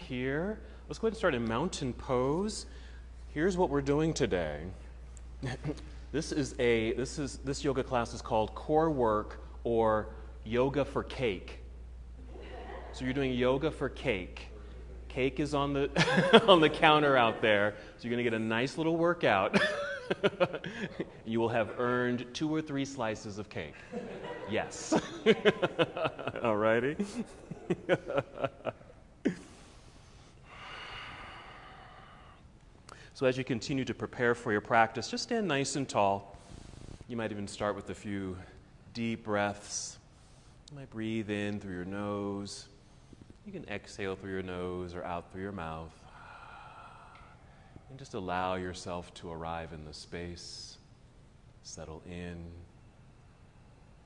here. Let's go ahead and start in mountain pose. Here's what we're doing today. This yoga class is called Core Work or Yoga for Cake. So you're doing yoga for cake. Cake is on the on the counter out there. So you're going to get a nice little workout. You will have earned 2 or 3 slices of cake. Yes. All righty. So as you continue to prepare for your practice, just stand nice and tall. You might even start with a few deep breaths. You might breathe in through your nose. You can exhale through your nose or out through your mouth. And just allow yourself to arrive in the space, settle in,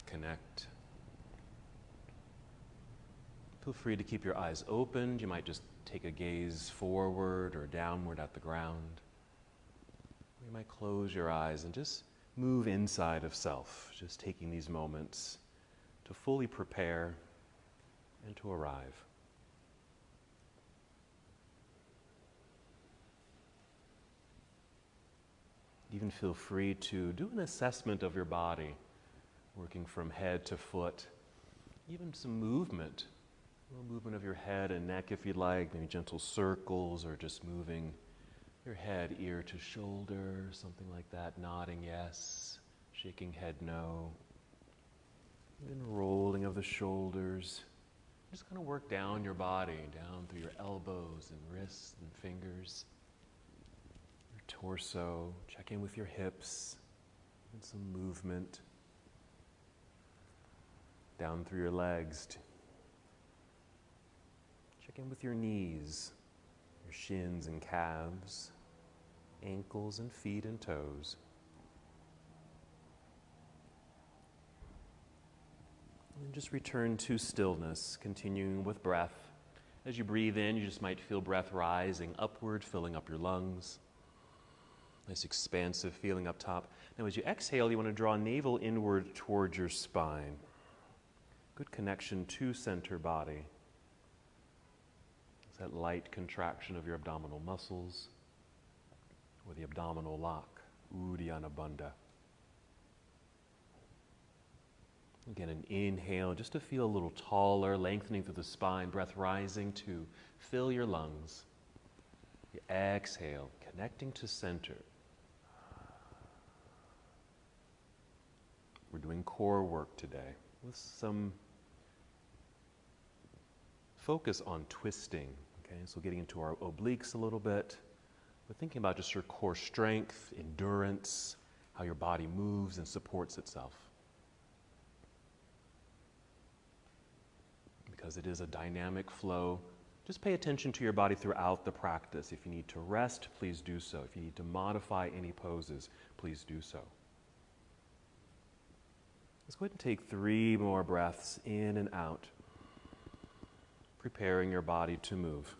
connect. Feel free to keep your eyes open. You might just take a gaze forward or downward at the ground. You might close your eyes and just move inside of self, just taking these moments to fully prepare and to arrive. Even feel free to do an assessment of your body, working from head to foot, even some movement. A little movement of your head and neck if you'd like, maybe gentle circles or just moving your head ear to shoulder, something like that, nodding yes, shaking head no. Even rolling of the shoulders. Just kind of work down your body, down through your elbows and wrists and fingers. Your torso, check in with your hips and some movement. Down through your legs. Check in with your knees, your shins and calves, ankles and feet and toes. And just return to stillness, continuing with breath. As you breathe in, you just might feel breath rising upward, filling up your lungs. Nice expansive feeling up top. Now as you exhale, you want to draw navel inward towards your spine. Good connection to center body. It's that light contraction of your abdominal muscles or the abdominal lock, Uddiyana Bandha. Again, an inhale just to feel a little taller, lengthening through the spine, breath rising to fill your lungs. You exhale, connecting to center. We're doing core work today with some focus on twisting. Okay, so getting into our obliques a little bit. We're thinking about just your core strength, endurance, how your body moves and supports itself. Because it is a dynamic flow, just pay attention to your body throughout the practice. If you need to rest, please do so. If you need to modify any poses, please do so. Let's go ahead and take 3 more breaths in and out, preparing your body to move.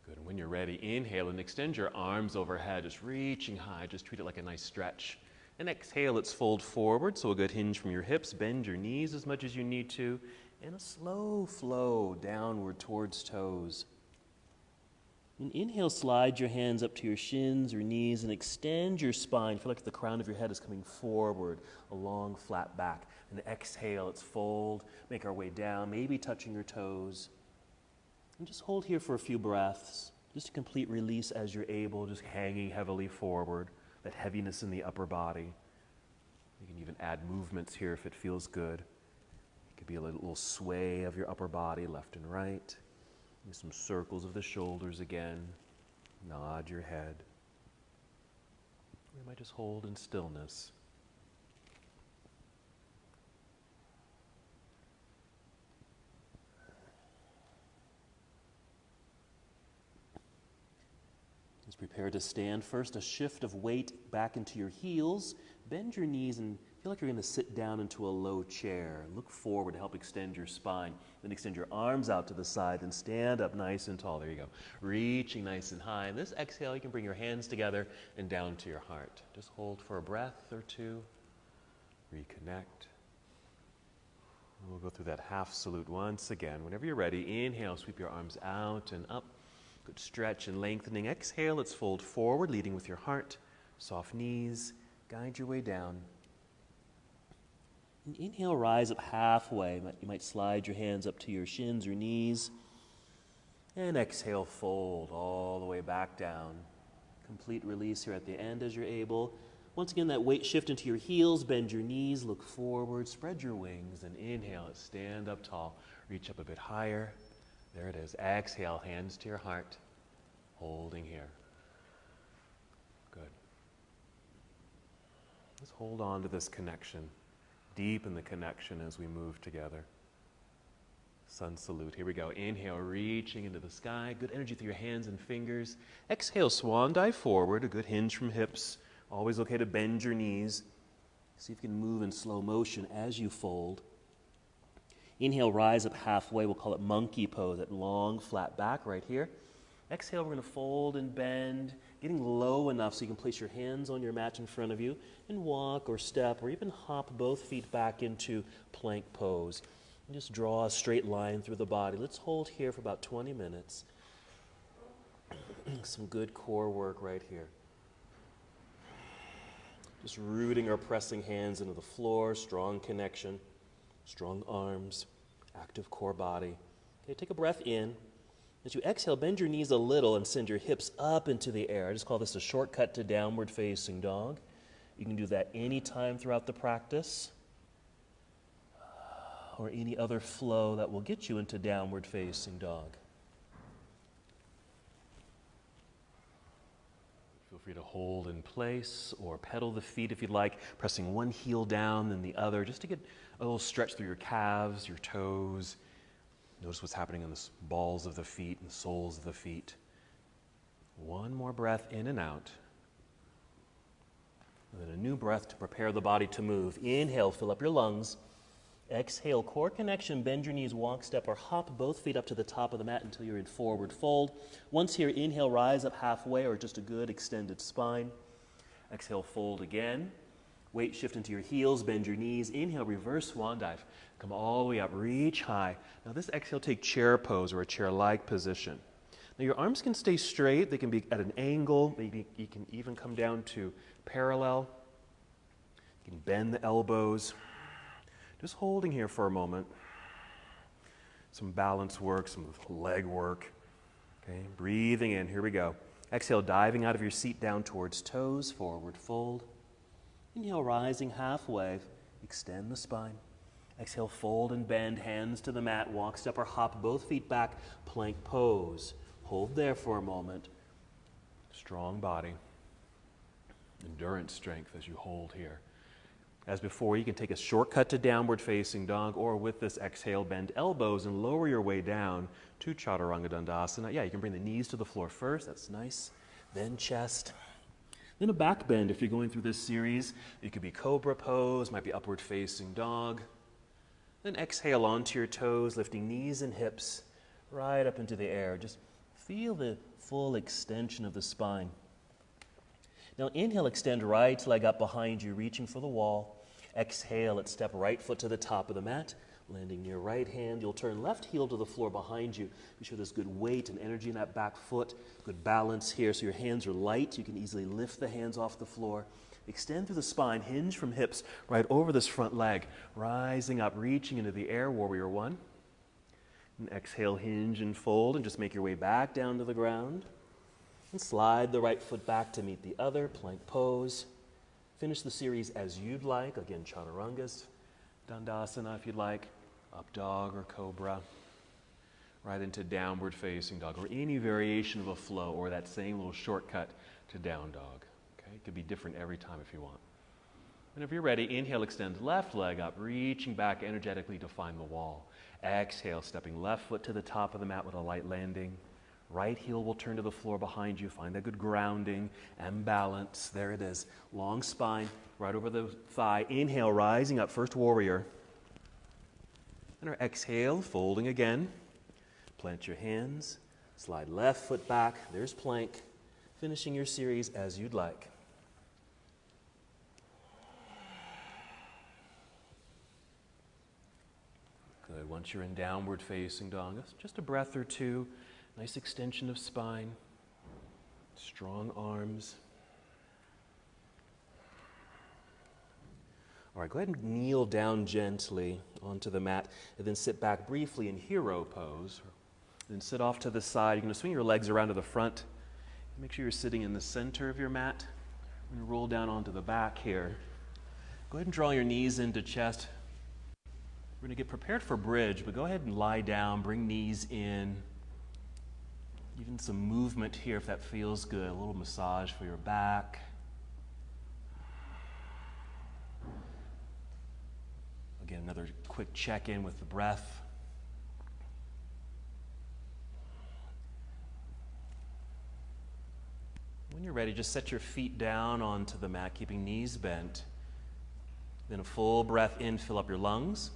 Good, and when you're ready, inhale and extend your arms overhead, just reaching high, just treat it like a nice stretch. And exhale, let's fold forward, so a good hinge from your hips, bend your knees as much as you need to, and a slow flow downward towards toes. And inhale, slide your hands up to your shins or knees and extend your spine. Feel like the crown of your head is coming forward, a long flat back. And exhale, let's fold, make our way down, maybe touching your toes. And just hold here for a few breaths, just a complete release as you're able, just hanging heavily forward, that heaviness in the upper body. You can even add movements here if it feels good. It could be a little sway of your upper body, left and right. Maybe some circles of the shoulders again. Nod your head. We might just hold in stillness. Just prepare to stand. First, a shift of weight back into your heels. Bend your knees and Feel like you're going to sit down into a low chair. Look forward to help extend your spine. Then extend your arms out to the side and stand up nice and tall. There you go. Reaching nice and high. And this exhale, you can bring your hands together and down to your heart. Just hold for a breath or two. Reconnect. We'll go through that half salute once again. Whenever you're ready, inhale, sweep your arms out and up. Good stretch and lengthening. Exhale, let's fold forward, leading with your heart. Soft knees. Guide your way down. And inhale, rise up halfway. You might slide your hands up to your shins or knees. And exhale, fold all the way back down. Complete release here at the end as you're able. Once again, that weight shift into your heels. Bend your knees, look forward, spread your wings, and inhale, stand up tall. Reach up a bit higher. There it is. Exhale, hands to your heart. Holding here. Good. Let's hold on to this connection. Deepen the connection as we move together. Sun salute. Here we go. Inhale, reaching into the sky. Good energy through your hands and fingers. Exhale, swan dive forward. A good hinge from hips. Always okay to bend your knees. See if you can move in slow motion as you fold. Inhale, rise up halfway. We'll call it monkey pose. That long, flat back right here. Exhale, we're going to fold and bend, getting low enough so you can place your hands on your mat in front of you and walk or step or even hop both feet back into plank pose. And just draw a straight line through the body. Let's hold here for about 20 minutes. Some good core work right here. Just rooting or pressing hands into the floor, strong connection, strong arms, active core body. Okay, take a breath in. As you exhale, bend your knees a little and send your hips up into the air. I just call this a shortcut to downward facing dog. You can do that anytime throughout the practice or any other flow that will get you into downward facing dog. Feel free to hold in place or pedal the feet if you'd like, pressing one heel down then the other, just to get a little stretch through your calves, your toes. Notice what's happening in the balls of the feet and the soles of the feet. One more breath in and out. And then a new breath to prepare the body to move. Inhale, fill up your lungs. Exhale, core connection, bend your knees, walk, step, or hop both feet up to the top of the mat until you're in forward fold. Once here, inhale, rise up halfway or just a good extended spine. Exhale, fold again. Weight shift into your heels, bend your knees. Inhale, reverse swan dive. Come all the way up, reach high. Now this exhale, take chair pose or a chair-like position. Now your arms can stay straight. They can be at an angle. Maybe you can even come down to parallel. You can bend the elbows. Just holding here for a moment. Some balance work, some leg work. Okay, breathing in, here we go. Exhale, diving out of your seat down towards toes, forward fold. Inhale, rising halfway, extend the spine. Exhale, fold and bend, hands to the mat, walk, step, or hop both feet back, plank pose. Hold there for a moment. Strong body. Endurance strength as you hold here. As before, you can take a shortcut to downward facing dog, or with this exhale, bend elbows and lower your way down to Chaturanga Dandasana. Yeah, you can bring the knees to the floor first. That's nice. Then chest. Then a back bend if you're going through this series. It could be cobra pose, might be upward facing dog. Then exhale onto your toes, lifting knees and hips right up into the air. Just feel the full extension of the spine. Now inhale, extend right leg up behind you, reaching for the wall. Exhale, let's step right foot to the top of the mat. Landing near right hand, you'll turn left heel to the floor behind you. Be sure there's good weight and energy in that back foot. Good balance here so your hands are light. You can easily lift the hands off the floor. Extend through the spine, hinge from hips right over this front leg. Rising up, reaching into the air, warrior one. And exhale, hinge and fold, and just make your way back down to the ground. And slide the right foot back to meet the other, plank pose. Finish the series as you'd like. Again, Chaturangas, Dandasana if you'd like. Up dog or cobra, right into downward facing dog, or any variation of a flow, or that same little shortcut to down dog. Okay, it could be different every time if you want. Whenever you're ready, inhale, extend left leg up, reaching back energetically to find the wall. Exhale, stepping left foot to the top of the mat with a light landing. Right heel will turn to the floor behind you. Find that good grounding and balance. There it is. Long spine, right over the thigh. Inhale, rising up, first warrior. And our exhale, folding again. Plant your hands. Slide left foot back. There's plank. Finishing your series as you'd like. Good. Once you're in downward facing dog, just a breath or two. Nice extension of spine. Strong arms. All right, go ahead and kneel down gently onto the mat and then sit back briefly in hero pose. Then sit off to the side. You're going to swing your legs around to the front. Make sure you're sitting in the center of your mat. I'm going to roll down onto the back here. Go ahead and draw your knees into chest. We're going to get prepared for bridge, but go ahead and lie down, bring knees in. Even some movement here if that feels good. A little massage for your back. Again, another quick check-in with the breath. When you're ready, just set your feet down onto the mat, keeping knees bent. Then a full breath in, fill up your lungs.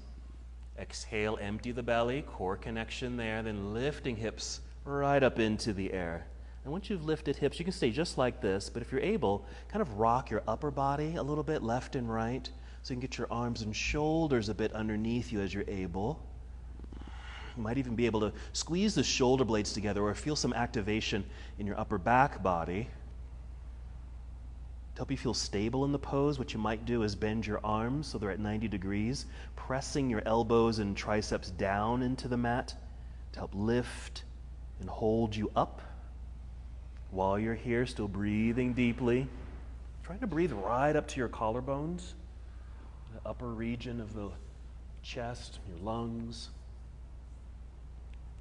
Exhale, empty the belly, core connection there, then lifting hips right up into the air. And once you've lifted hips, you can stay just like this, but if you're able, kind of rock your upper body a little bit, left and right, so you can get your arms and shoulders a bit underneath you as you're able. You might even be able to squeeze the shoulder blades together or feel some activation in your upper back body. To help you feel stable in the pose, what you might do is bend your arms so they're at 90 degrees, pressing your elbows and triceps down into the mat to help lift and hold you up. While you're here, still breathing deeply, trying to breathe right up to your collarbones, the upper region of the chest, your lungs.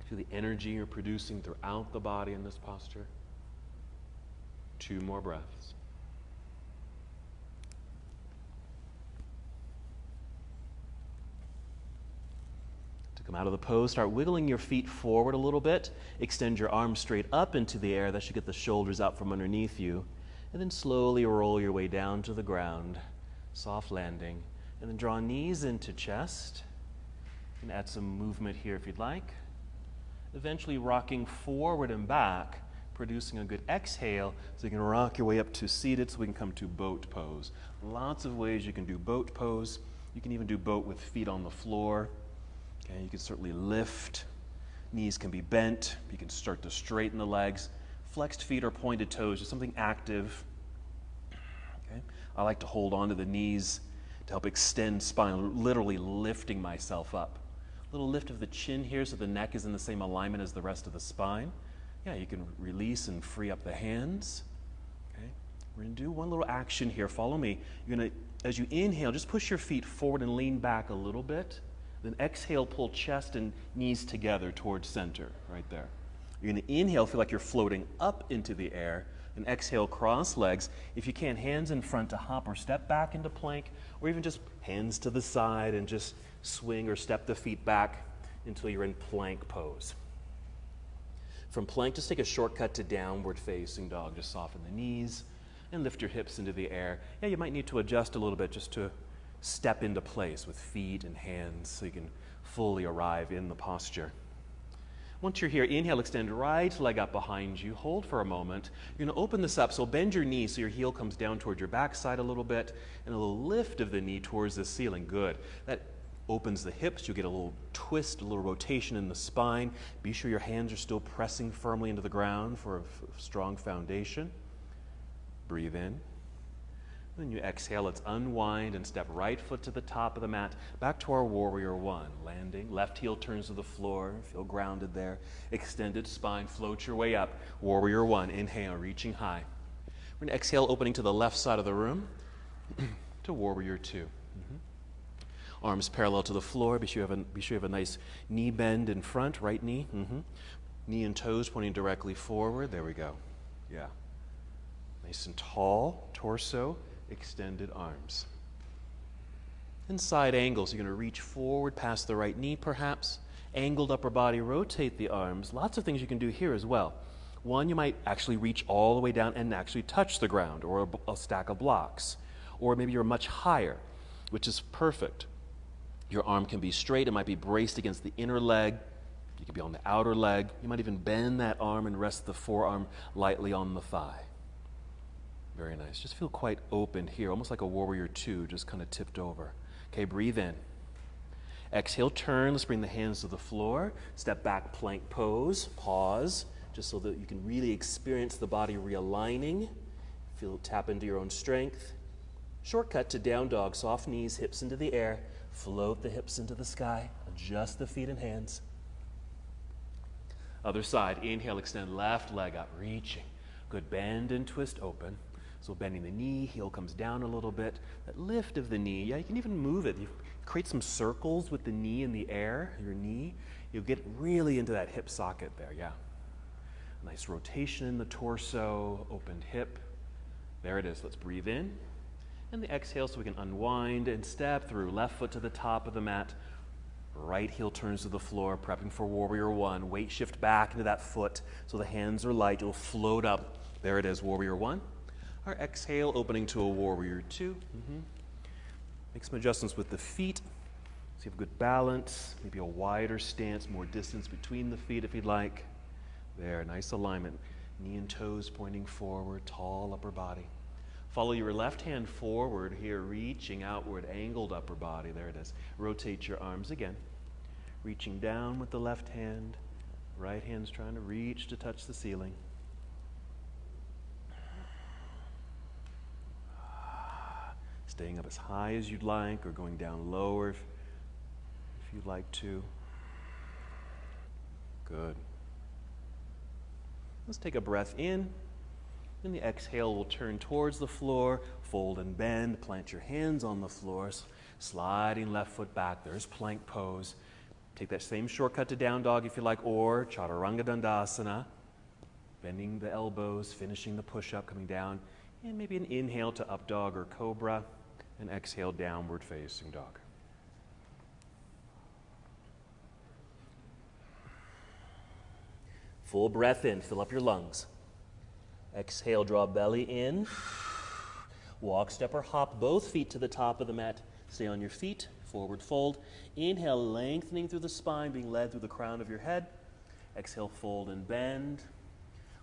Feel the energy you're producing throughout the body in this posture. 2 more breaths. Come out of the pose, start wiggling your feet forward a little bit. Extend your arms straight up into the air. That should get the shoulders out from underneath you. And then slowly roll your way down to the ground. Soft landing. And then draw knees into chest. And add some movement here if you'd like. Eventually rocking forward and back, producing a good exhale so you can rock your way up to seated so we can come to boat pose. Lots of ways you can do boat pose. You can even do boat with feet on the floor. Okay, you can certainly lift. Knees can be bent. You can start to straighten the legs. Flexed feet or pointed toes, just something active. Okay. I like to hold on to the knees to help extend spine, literally lifting myself up. A little lift of the chin here so the neck is in the same alignment as the rest of the spine. Yeah, you can release and free up the hands. Okay. We're going to do one little action here. Follow me. You're going to, as you inhale, just push your feet forward and lean back a little bit. Then exhale, pull chest and knees together towards center, right there. You're going to inhale, feel like you're floating up into the air. And exhale, cross legs. If you can, hands in front to hop or step back into plank, or even just hands to the side and just swing or step the feet back until you're in plank pose. From plank, just take a shortcut to downward facing dog. Just soften the knees and lift your hips into the air. Yeah, you might need to adjust a little bit just to step into place with feet and hands so you can fully arrive in the posture. Once you're here, inhale, extend right leg up behind you. Hold for a moment. You're going to open this up, so bend your knee so your heel comes down toward your backside a little bit, and a little lift of the knee towards the ceiling. Good. That opens the hips. You'll get a little twist, a little rotation in the spine. Be sure your hands are still pressing firmly into the ground for a strong foundation. Breathe in. Then you exhale, let's unwind and step right foot to the top of the mat, back to our warrior 1. Landing, left heel turns to the floor, feel grounded there. Extended spine, float your way up. Warrior 1, inhale, reaching high. We're going to exhale, opening to the left side of the room to warrior 2. Arms parallel to the floor. Be sure you have a nice knee bend in front, right knee. Knee and toes pointing directly forward. There we go. Yeah. Nice and tall, torso. Extended arms. And side angles, you're going to reach forward past the right knee perhaps, Angled upper body, rotate the arms. Lots of things you can do here as well. One, you might actually reach all the way down and actually touch the ground or a stack of blocks. Or maybe you're much higher, which is perfect. Your arm can be straight. It might be braced against the inner leg. You could be on the outer leg. You might even bend that arm and rest the forearm lightly on the thigh. Very nice. Just feel quite open here, almost like a warrior two, just kind of tipped over. Okay, breathe in. Exhale, turn. Let's bring the hands to the floor. Step back, plank pose. Pause, just so that you can really experience the body realigning. Tap into your own strength. Shortcut to down dog. Soft knees, hips into the air. Float the hips into the sky. Adjust the feet and hands. Other side. Inhale, extend left leg up, reaching. Good, bend and twist open. So bending the knee, heel comes down a little bit. That lift of the knee, yeah, you can even move it. You create some circles with the knee in the air, your knee. You'll get really into that hip socket there, yeah. Nice rotation in the torso, opened hip. There it is. Let's breathe in. And the exhale so we can unwind and step through. Left foot to the top of the mat. Right heel turns to the floor, prepping for warrior one. Weight shift back into that foot so the hands are light. You'll float up. There it is, warrior one. Our exhale, opening to a warrior two. Make some adjustments with the feet. So you have good balance, maybe a wider stance, more distance between the feet if you'd like. There, nice alignment. Knee and toes pointing forward, tall upper body. Follow your left hand forward here, reaching outward, angled upper body. There it is. Rotate your arms again. Reaching down with the left hand. Right hand's trying to reach to touch the ceiling. Staying up as high as you'd like or going down lower if you'd like to. Good. Let's take a breath in. And the exhale will turn towards the floor, fold and bend, plant your hands on the floor, sliding left foot back. There's plank pose. Take that same shortcut to down dog if you like, or Chaturanga Dandasana. Bending the elbows, finishing the push-up, coming down, and maybe an inhale to up dog or cobra, and exhale, downward facing dog. Full breath in, fill up your lungs. Exhale, draw belly in. Walk, step, or hop both feet to the top of the mat. Stay on your feet, forward fold. Inhale, lengthening through the spine, being led through the crown of your head. Exhale, fold and bend.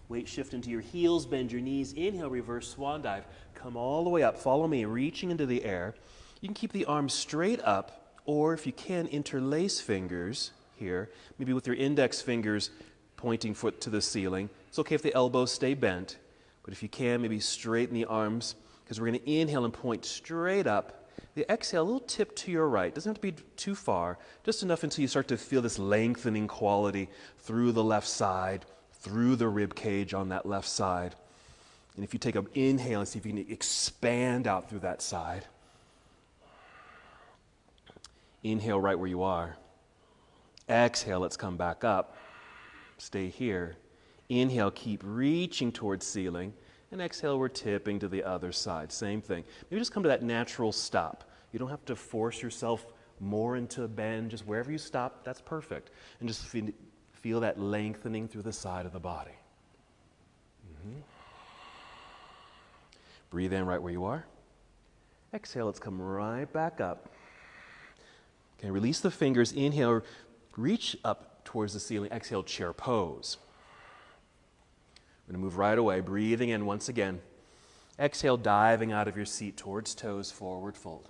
Weight shift into your heels, bend your knees. Inhale, reverse swan dive. Come all the way up, follow me, reaching into the air. You can keep the arms straight up, or if you can, interlace fingers here, maybe with your index fingers pointing foot to the ceiling. It's okay if the elbows stay bent, but if you can, maybe straighten the arms, because we're going to inhale and point straight up. The exhale, a little tip to your right. Doesn't have to be too far, just enough until you start to feel this lengthening quality through the left side, through the rib cage on that left side. And if you take an inhale and see if you can expand out through that side. Inhale right where you are. Exhale, let's come back up. Stay here. Inhale, keep reaching towards ceiling. And exhale, we're tipping to the other side. Same thing. Maybe just come to that natural stop. You don't have to force yourself more into a bend. Just wherever you stop, that's perfect. And just feel that lengthening through the side of the body. Breathe in right where you are. Exhale, let's come right back up. Okay, release the fingers. Inhale, reach up towards the ceiling. Exhale, chair pose. We're going to move right away, breathing in once again. Exhale, diving out of your seat towards toes, forward fold.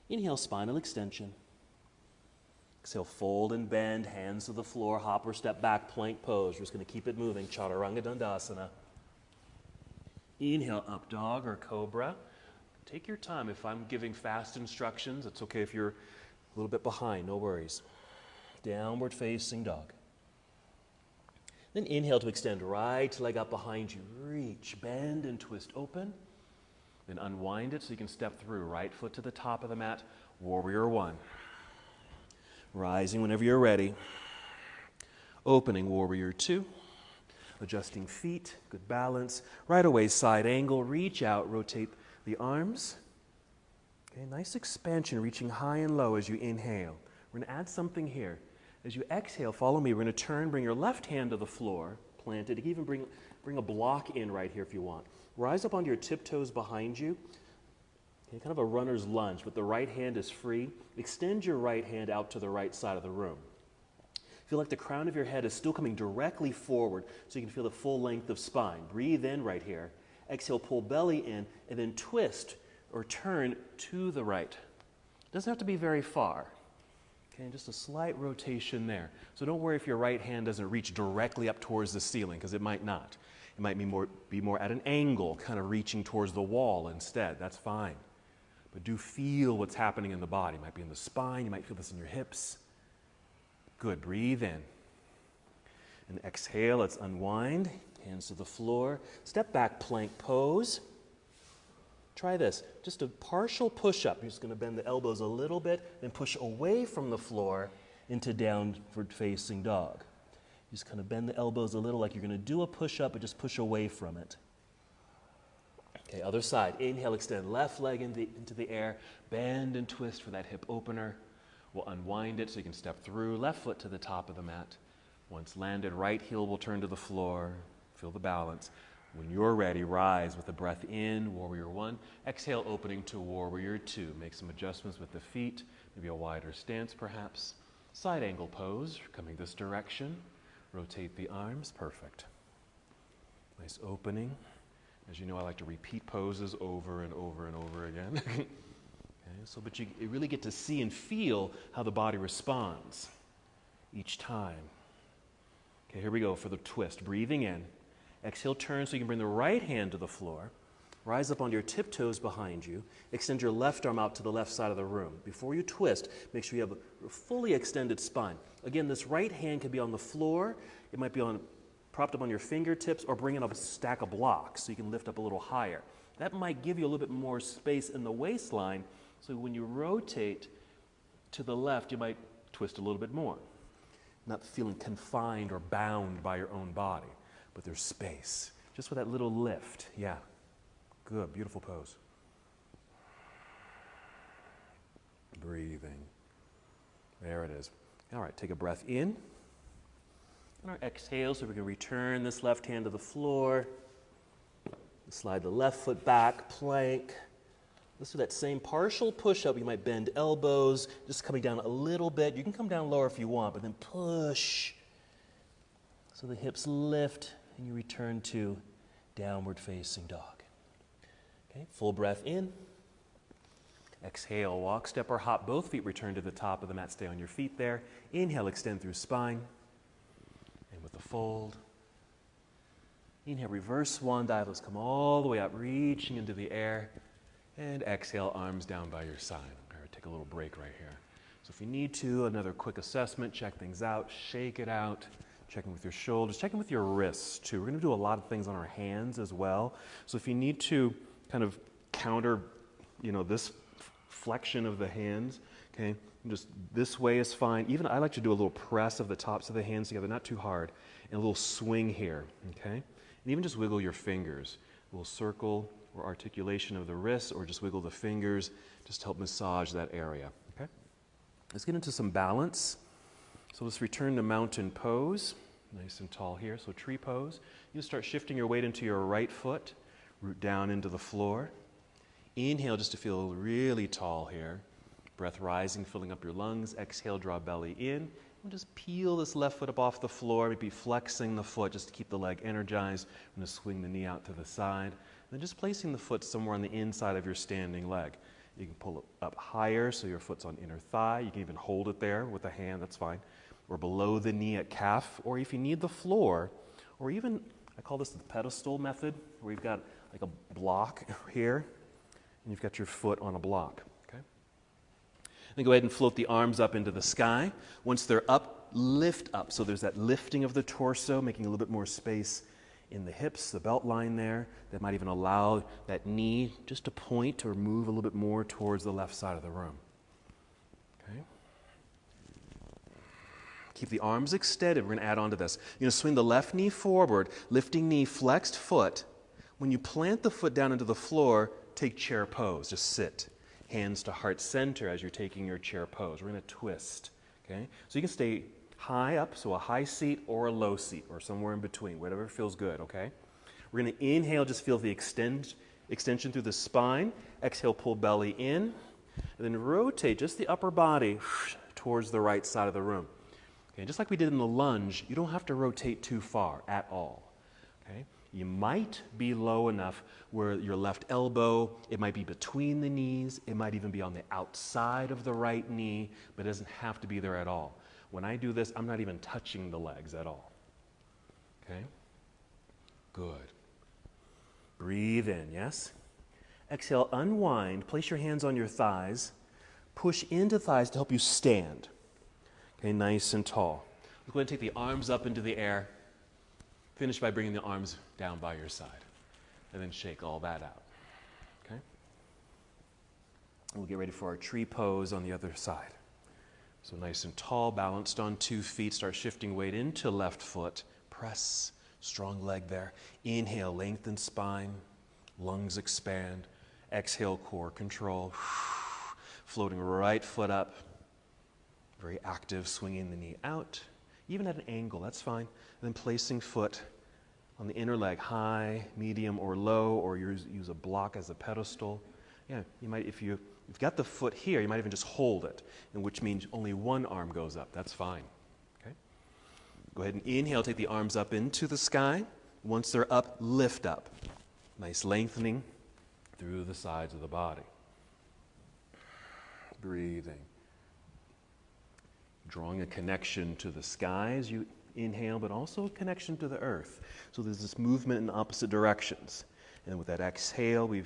Inhale, spinal extension. Exhale, fold and bend, hands to the floor, hop or step back, plank pose. We're just going to keep it moving, Chaturanga Dandasana. Inhale, up dog or cobra. Take your time. If I'm giving fast instructions, it's okay if you're a little bit behind, no worries. Downward facing dog. Then inhale to extend right leg up behind you. Reach, bend, and twist open. Then unwind it so you can step through. Right foot to the top of the mat, warrior one. Rising whenever you're ready. Opening warrior two. Adjusting feet, good balance. Right away, side angle, reach out, rotate the arms. Okay, nice expansion, reaching high and low as you inhale. We're going to add something here. As you exhale, follow me. We're going to turn, bring your left hand to the floor, plant it. You can even bring a block in right here if you want. Rise up onto your tiptoes behind you. Okay, kind of a runner's lunge, but the right hand is free. Extend your right hand out to the right side of the room. Feel like the crown of your head is still coming directly forward so you can feel the full length of spine. Breathe in right here. Exhale, pull belly in, and then twist or turn to the right. It doesn't have to be very far. Okay, just a slight rotation there. So don't worry if your right hand doesn't reach directly up towards the ceiling, because it might not. It might be more at an angle, kind of reaching towards the wall instead. That's fine. But do feel what's happening in the body. It might be in the spine. You might feel this in your hips. Good. Breathe in. And exhale. Let's unwind. Hands to the floor. Step back, plank pose. Try this. Just a partial push-up. You're just going to bend the elbows a little bit, then push away from the floor into downward facing dog. Just kind of bend the elbows a little like you're going to do a push-up, but just push away from it. Okay, other side. Inhale, extend left leg into the air. Bend and twist for that hip opener. We'll unwind it so you can step through. Left foot to the top of the mat. Once landed, right heel will turn to the floor. Feel the balance. When you're ready, rise with the breath in, Warrior One. Exhale, opening to Warrior Two. Make some adjustments with the feet, maybe a wider stance perhaps. Side angle pose, coming this direction. Rotate the arms, perfect. Nice opening. As you know, I like to repeat poses over and over and over again. Okay, but you really get to see and feel how the body responds each time. Okay, here we go for the twist. Breathing in. Exhale, turn so you can bring the right hand to the floor. Rise up onto your tiptoes behind you. Extend your left arm out to the left side of the room. Before you twist, make sure you have a fully extended spine. Again, this right hand can be on the floor. It might be propped up on your fingertips, or bring in a stack of blocks so you can lift up a little higher. That might give you a little bit more space in the waistline, so when you rotate to the left, you might twist a little bit more. Not feeling confined or bound by your own body. But there's space, just with that little lift. Yeah, good, beautiful pose. Breathing. There it is. All right, take a breath in. And our exhale, so we can return this left hand to the floor. Slide the left foot back, plank. Let's do that same partial push-up. You might bend elbows, just coming down a little bit. You can come down lower if you want, but then push. So the hips lift. And you return to downward facing dog. Okay, full breath in. Exhale, walk, step, or hop. Both feet return to the top of the mat. Stay on your feet there. Inhale, extend through spine. And with a fold. Inhale, reverse swan dive. Let's come all the way up, reaching into the air. And exhale, arms down by your side. All right, take a little break right here. So if you need to, another quick assessment, check things out, shake it out. Checking with your shoulders, checking with your wrists too. We're going to do a lot of things on our hands as well. So if you need to kind of counter, this flexion of the hands, okay, just this way is fine. Even I like to do a little press of the tops of the hands together, not too hard, and a little swing here, okay? And even just wiggle your fingers, a little circle or articulation of the wrists, or just wiggle the fingers just to help massage that area, okay? Let's get into some balance. So let's return to mountain pose. Nice and tall here, so tree pose. You start shifting your weight into your right foot, root down into the floor. Inhale just to feel really tall here. Breath rising, filling up your lungs. Exhale, draw belly in. And just peel this left foot up off the floor, maybe flexing the foot just to keep the leg energized. I'm going to swing the knee out to the side. And then just placing the foot somewhere on the inside of your standing leg. You can pull it up higher so your foot's on inner thigh. You can even hold it there with a hand, that's fine. Or below the knee at calf, or if you need the floor, or even, I call this the pedestal method, where you've got like a block here, and you've got your foot on a block, okay? Then go ahead and float the arms up into the sky. Once they're up, lift up. So there's that lifting of the torso, making a little bit more space in the hips, the belt line there. That might even allow that knee just to point or move a little bit more towards the left side of the room, okay? Keep the arms extended. We're going to add on to this. You're going to swing the left knee forward, lifting knee, flexed foot. When you plant the foot down into the floor, take chair pose. Just sit. Hands to heart center as you're taking your chair pose. We're going to twist. Okay? So you can stay high up, so a high seat or a low seat or somewhere in between, whatever feels good, okay? We're going to inhale, just feel the extension through the spine. Exhale, pull belly in, and then rotate just the upper body towards the right side of the room. Okay, just like we did in the lunge, you don't have to rotate too far at all. Okay? You might be low enough where your left elbow, it might be between the knees, it might even be on the outside of the right knee, but it doesn't have to be there at all. When I do this, I'm not even touching the legs at all. Okay? Good. Breathe in, yes? Exhale, unwind, place your hands on your thighs, push into thighs to help you stand. Okay, nice and tall. Go ahead and take the arms up into the air. Finish by bringing the arms down by your side. And then shake all that out. Okay? And we'll get ready for our tree pose on the other side. So nice and tall, balanced on 2 feet. Start shifting weight into left foot. Press, strong leg there. Inhale, lengthen spine. Lungs expand. Exhale, core control. Floating right foot up. Very active, swinging the knee out. Even at an angle, that's fine. And then placing foot on the inner leg, high, medium, or low, or use a block as a pedestal. Yeah, you might, if you've got the foot here, you might even just hold it, and which means only one arm goes up. That's fine. Okay? Go ahead and inhale, take the arms up into the sky. Once they're up, lift up. Nice lengthening through the sides of the body. Breathing. Drawing a connection to the sky as you inhale, but also a connection to the earth. So there's this movement in opposite directions. And with that exhale, we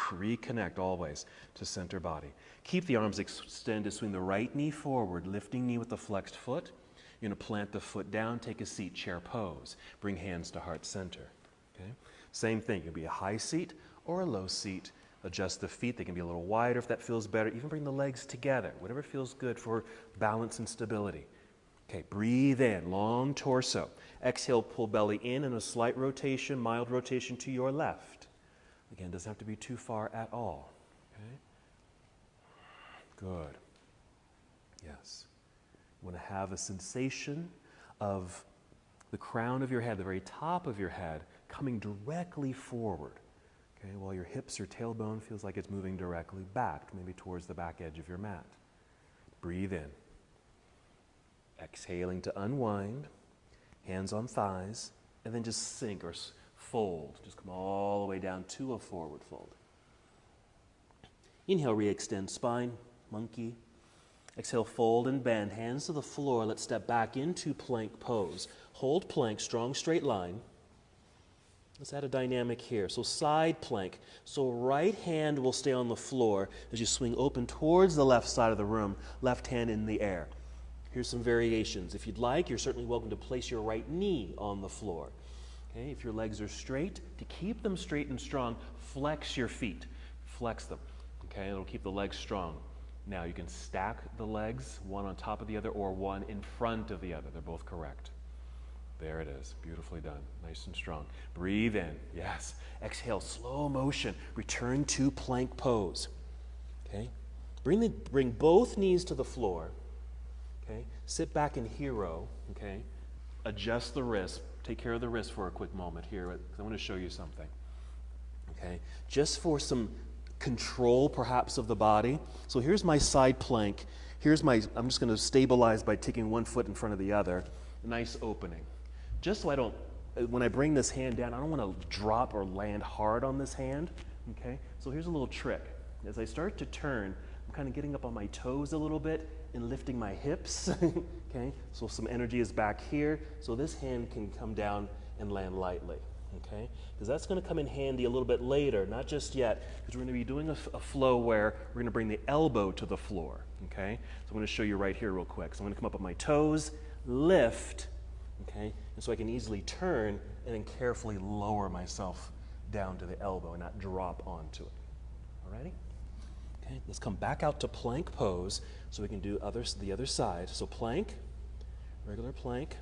reconnect always to center body. Keep the arms extended, swing the right knee forward, lifting knee with the flexed foot. You're going to plant the foot down, take a seat, chair pose. Bring hands to heart center. Okay? Same thing, it can be a high seat or a low seat. Adjust the feet, they can be a little wider if that feels better. Even bring the legs together, whatever feels good for balance and stability. Okay, breathe in, long torso. Exhale, pull belly in and a slight rotation, mild rotation to your left. Again, doesn't have to be too far at all. Okay? Good. Yes. You want to have a sensation of the crown of your head, the very top of your head, coming directly forward. Okay, while your hips or tailbone feels like it's moving directly back, maybe towards the back edge of your mat. Breathe in. Exhaling to unwind, hands on thighs, and then just sink or fold. Just come all the way down to a forward fold. Inhale, re-extend spine, monkey. Exhale, fold and bend, hands to the floor. Let's step back into plank pose. Hold plank, strong straight line. Let's add a dynamic here. So side plank. So right hand will stay on the floor as you swing open towards the left side of the room, left hand in the air. Here's some variations. If you'd like, you're certainly welcome to place your right knee on the floor. Okay? If your legs are straight, to keep them straight and strong, flex your feet. Flex them. Okay? It'll keep the legs strong. Now you can stack the legs, one on top of the other or one in front of the other. They're both correct. There it is. Beautifully done. Nice and strong. Breathe in. Yes. Exhale. Slow motion. Return to plank pose. Okay? Bring both knees to the floor. Okay? Sit back in hero. Okay? Adjust the wrist. Take care of the wrist for a quick moment here, because I want to show you something. Okay? Just for some control, perhaps, of the body. So here's my side plank. I'm just going to stabilize by taking one foot in front of the other. Nice opening. Just so when I bring this hand down, I don't want to drop or land hard on this hand. Okay? So here's a little trick. As I start to turn, I'm kind of getting up on my toes a little bit and lifting my hips. Okay? So some energy is back here. So this hand can come down and land lightly. Okay? Because that's going to come in handy a little bit later, not just yet, because we're going to be doing a flow where we're going to bring the elbow to the floor. Okay? So I'm going to show you right here real quick. So I'm going to come up on my toes, lift, okay? And so I can easily turn and then carefully lower myself down to the elbow and not drop onto it. Alrighty? Okay, let's come back out to plank pose so we can do the other side. So plank, regular plank,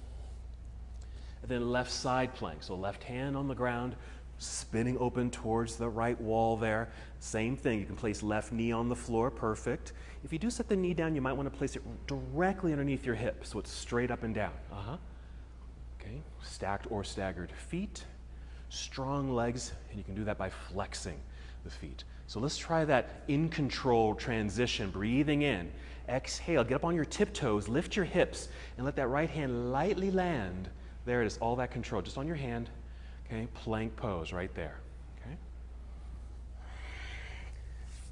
and then left side plank. So left hand on the ground, spinning open towards the right wall there. Same thing, you can place left knee on the floor, perfect. If you do set the knee down, you might want to place it directly underneath your hip so it's straight up and down. Okay, stacked or staggered feet, strong legs, and you can do that by flexing the feet. So let's try that in control transition, breathing in. Exhale, get up on your tiptoes, lift your hips, and let that right hand lightly land. There it is, all that control, just on your hand. Okay, plank pose right there. Okay.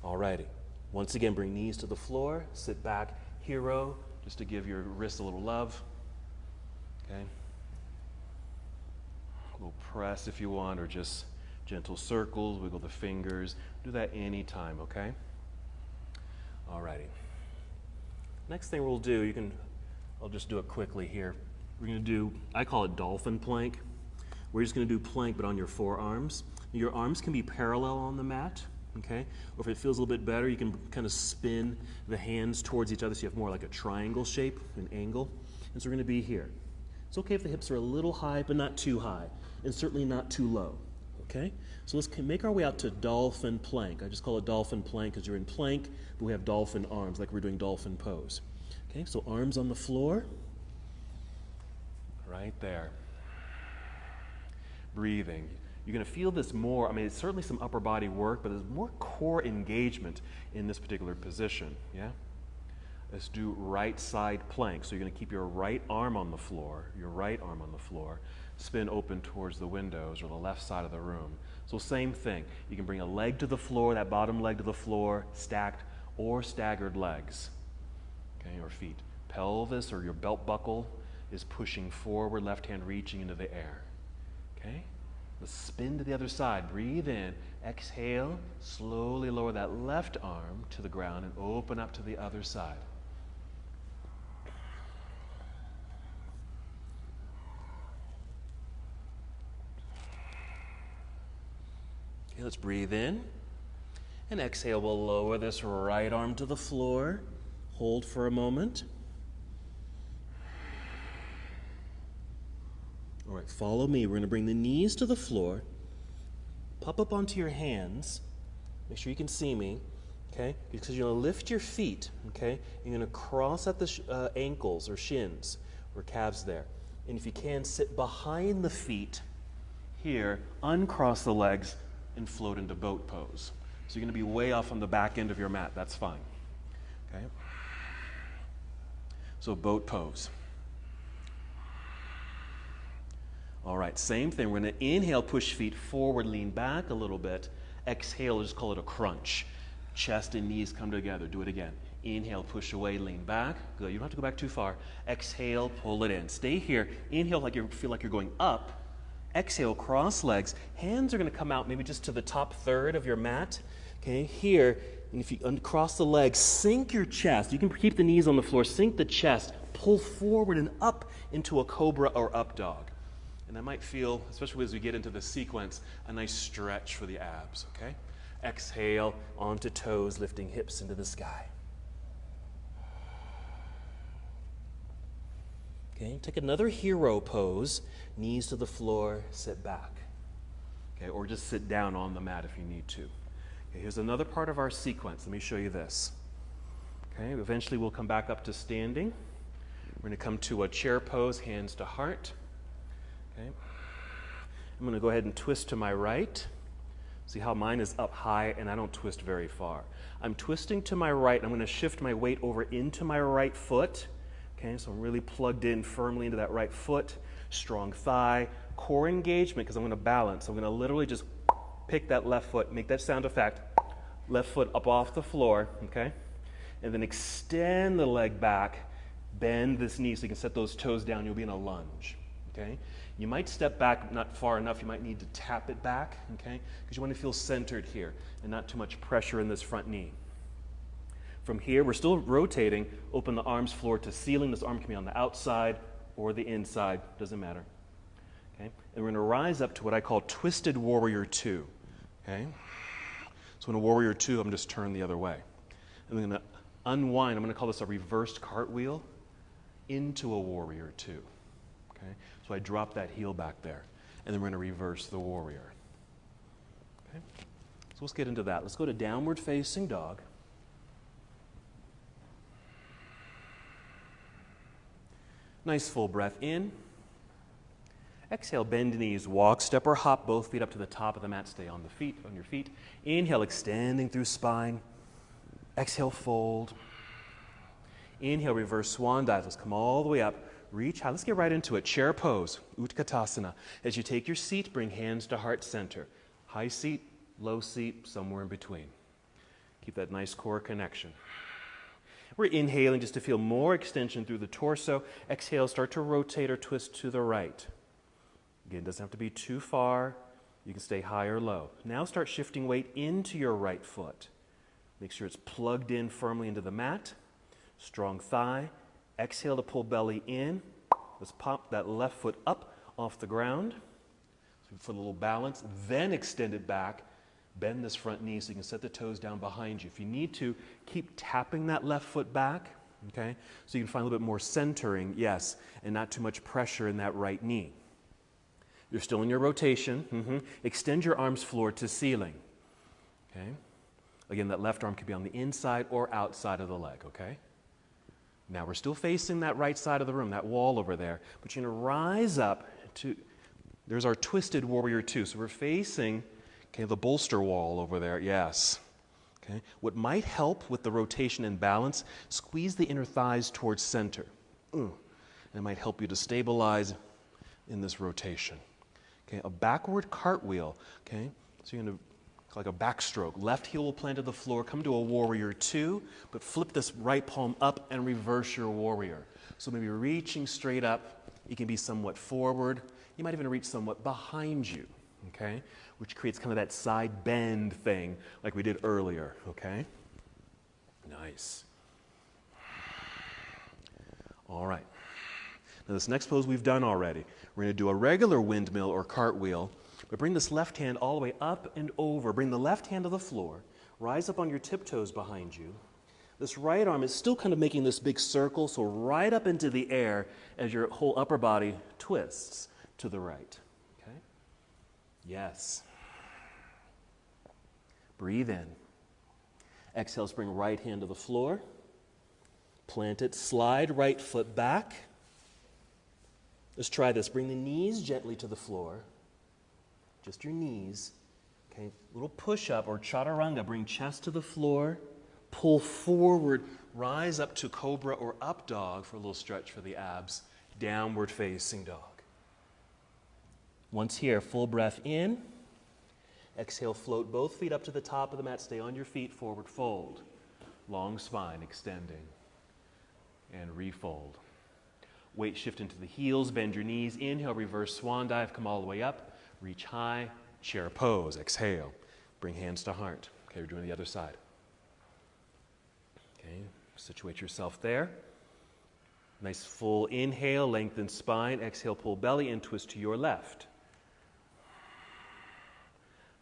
Alrighty. Once again, bring knees to the floor, sit back, hero, just to give your wrists a little love. Okay. A little press if you want, or just gentle circles, wiggle the fingers. Do that anytime, okay? Alrighty. Next thing we'll do, I'll just do it quickly here. We're gonna do, I call it dolphin plank. We're just gonna do plank, but on your forearms. Your arms can be parallel on the mat, okay? Or if it feels a little bit better, you can kind of spin the hands towards each other so you have more like a triangle shape, an angle. And so we're gonna be here. It's okay if the hips are a little high, but not too high, and certainly not too low, okay? So let's make our way out to dolphin plank. I just call it dolphin plank because you're in plank, but we have dolphin arms, like we're doing dolphin pose. Okay, so arms on the floor. Right there. Breathing. You're going to feel this more, I mean, it's certainly some upper body work, but there's more core engagement in this particular position, yeah? Let's do right side plank. So you're going to keep your right arm on the floor, spin open towards the windows or the left side of the room. So same thing. You can bring a leg to the floor, that bottom leg to the floor, stacked or staggered legs, okay, or feet. Pelvis or your belt buckle is pushing forward, left hand reaching into the air, okay? Let's spin to the other side. Breathe in, exhale, slowly lower that left arm to the ground and open up to the other side. Okay, let's breathe in. And exhale, we'll lower this right arm to the floor. Hold for a moment. All right, follow me. We're going to bring the knees to the floor. Pop up onto your hands. Make sure you can see me, okay? Because you're going to lift your feet, okay? You're going to cross at the ankles or shins or calves there. And if you can, sit behind the feet here, uncross the legs, and float into boat pose. So you're going to be way off on the back end of your mat. That's fine, okay? So boat pose. All right, same thing. We're going to inhale, push feet forward, lean back a little bit. Exhale, just call it a crunch. Chest and knees come together. Do it again. Inhale, push away, lean back. Good. You don't have to go back too far. Exhale, pull it in. Stay here. Inhale like you feel like you're going up. Exhale, cross legs. Hands are going to come out maybe just to the top third of your mat. Okay, here, and if you uncross the legs, sink your chest. You can keep the knees on the floor, sink the chest, pull forward and up into a cobra or up dog. And that might feel, especially as we get into the sequence, a nice stretch for the abs, okay? Exhale, onto toes, lifting hips into the sky. Okay, take another hero pose, knees to the floor, sit back. Okay, or just sit down on the mat if you need to. Okay, here's another part of our sequence. Let me show you this. Okay, eventually we'll come back up to standing. We're going to come to a chair pose, hands to heart. Okay. I'm going to go ahead and twist to my right. See how mine is up high and I don't twist very far. I'm twisting to my right and I'm going to shift my weight over into my right foot. Okay, so I'm really plugged in firmly into that right foot. Strong thigh, core engagement because I'm going to balance. I'm going to literally just pick that left foot, make that sound effect. Left foot up off the floor, okay? And then extend the leg back, bend this knee so you can set those toes down. You'll be in a lunge, okay? You might step back not far enough. You might need to tap it back, okay? Because you want to feel centered here and not too much pressure in this front knee. From here, we're still rotating. Open the arms floor to ceiling. This arm can be on the outside or the inside. Doesn't matter, okay? And we're going to rise up to what I call Twisted Warrior 2, okay? So in a Warrior 2, I'm just turn the other way. And I'm going to unwind. I'm going to call this a reversed cartwheel into a Warrior 2. Okay? So I drop that heel back there, and then we're going to reverse the warrior. Okay? So let's get into that. Let's go to downward facing dog. Nice full breath in. Exhale, bend knees, walk, step, or hop both feet up to the top of the mat. Stay on your feet. Inhale, extending through spine. Exhale, fold. Inhale, reverse swan dive. Let's come all the way up. Reach high. Let's get right into it. Chair pose, Utkatasana. As you take your seat, bring hands to heart center. High seat, low seat, somewhere in between. Keep that nice core connection. We're inhaling just to feel more extension through the torso. Exhale, start to rotate or twist to the right. Again, it doesn't have to be too far. You can stay high or low. Now start shifting weight into your right foot. Make sure it's plugged in firmly into the mat. Strong thigh. Exhale to pull belly in. Let's pop that left foot up off the ground. So for a little balance. Then extend it back. Bend this front knee so you can set the toes down behind you. If you need to, keep tapping that left foot back. Okay? So you can find a little bit more centering, yes, and not too much pressure in that right knee. You're still in your rotation. Extend your arms floor to ceiling. Okay? Again, that left arm could be on the inside or outside of the leg, okay? Now we're still facing that right side of the room, that wall over there, but you're going to rise up to, there's our twisted warrior two. So we're facing, okay, the bolster wall over there, yes. Okay? What might help with the rotation and balance, squeeze the inner thighs towards center. And it might help you to stabilize in this rotation. Okay, a backward cartwheel, okay? So you're going to, like a backstroke. Left heel will plant to the floor, come to a warrior two, but flip this right palm up and reverse your warrior. So maybe reaching straight up, you can be somewhat forward. You might even reach somewhat behind you, okay? Which creates kind of that side bend thing like we did earlier, okay? Nice. All right. Now this next pose we've done already. We're going to do a regular windmill or cartwheel, but bring this left hand all the way up and over. Bring the left hand to the floor. Rise up on your tiptoes behind you. This right arm is still kind of making this big circle, so right up into the air as your whole upper body twists to the right. Okay? Yes. Breathe in. Exhale, bring right hand to the floor. Plant it, slide right foot back. Let's try this. Bring the knees gently to the floor. Just your knees. Okay, little push-up or chaturanga. Bring chest to the floor. Pull forward. Rise up to cobra or up dog for a little stretch for the abs. Downward facing dog. Once here, full breath in. Exhale, float both feet up to the top of the mat. Stay on your feet, forward fold. Long spine extending. And refold. Weight shift into the heels, bend your knees. Inhale, reverse swan dive, come all the way up. Reach high, chair pose. Exhale, bring hands to heart. Okay, we're doing the other side. Okay, situate yourself there. Nice full inhale, lengthen spine. Exhale, pull belly and twist to your left.